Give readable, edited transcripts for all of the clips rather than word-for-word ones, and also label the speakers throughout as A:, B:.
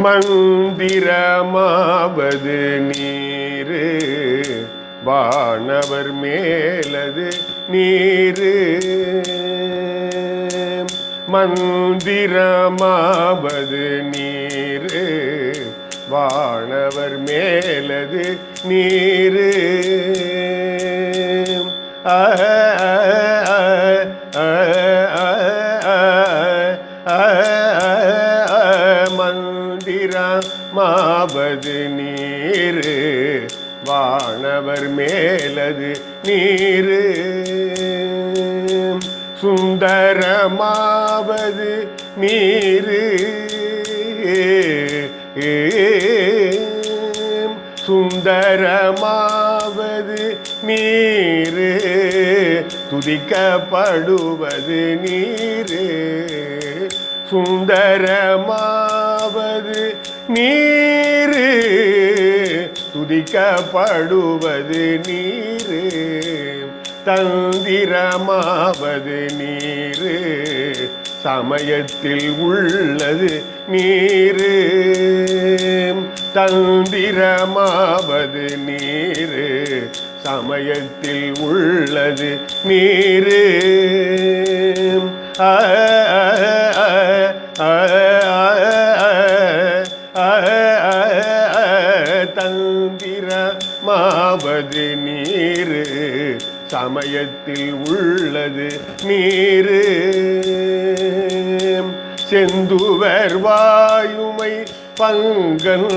A: மந்திரமாவது நீரு வானவர் மேலது நீரு மந்திரமாவது நீரு வானவர் மேலது நீரு மந்திரமாவது நீரு வானவர் மேலது நீரு சுந்தரமாவது நீரு சுந்தரமாவது நீரு துதிக்கப்படுவது நீரு சுந்தரமாவது நீரு துதிக்கப்படுவது நீரு தந்திரமாவது நீரு சமயத்தில் உள்ளது நீரு தந்திரமாவது நீரு சமயத்தில் உள்ளது நீரு தந்திரமாவது நீரு சமயத்தில் உள்ளது நீரு செந்துவர் வாயுமை பங்கன்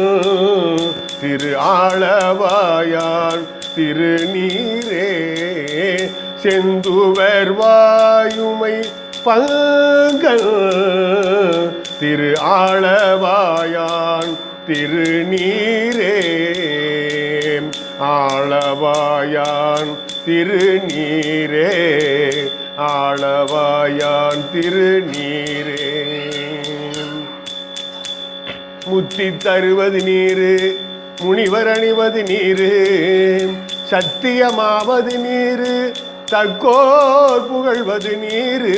A: திரு ஆளவாயான் திருநீரே செந்துவர் வாயுமை பங்கன் திரு ஆளவாயான் திருநீரே ஆளவாயான் திருநீரே ஆளவாயான் திருநீரே முத்தி தருவது நீரு முனிவர் அணிவது நீரு சத்தியமாவது நீரு தக்கோர் புகழ்வது நீரு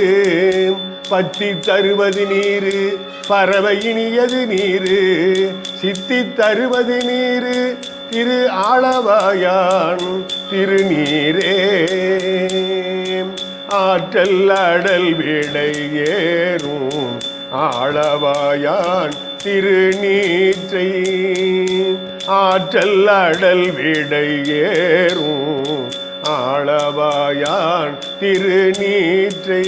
A: பத்தி தருவது நீரு பறவை இனியது நீரு சித்தி தருவது நீரு திரு ஆளவாயான் திருநீரே ஆற்றல் அடல் விடை ஏறும் ஆளவாயான் திருநீற்றை ஆற்றல் அடல் விடை ஏறும் ஆளவாயான் திருநீற்றை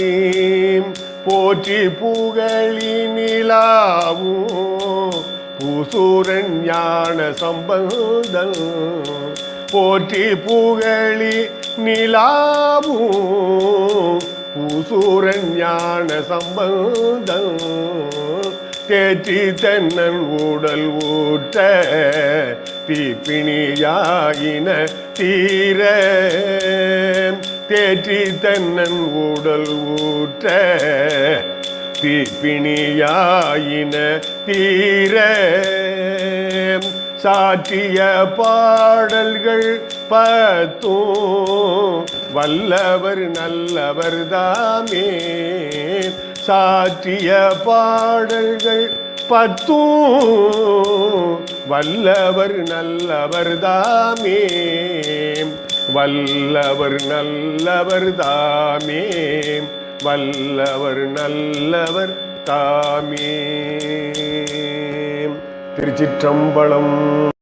A: போற்றி புகழி நிலாவும் பூசூரன் ஞான சம்பந்தன் போற்றி புகழி நிலாவும் பூசூரன் ஞான சம்பந்தன் தேற்றி தென்னன் உடல் ஊற்ற தீப்பிணியாயின தீர தேற்றி தென்னன் உடல் ஊற்ற தீப்பிணியாயின தீர சாற்றிய பாடல்கள் பத்தும் வல்லவர் நல்லவர் தாமே சாற்றிய பாடல்கள் பத்தும் வல்லவர் நல்லவர் தாமே வல்லவர் நல்லவர் தாமே வல்லவர் நல்லவர் தாமே. திருச்சிற்றம்பலம்.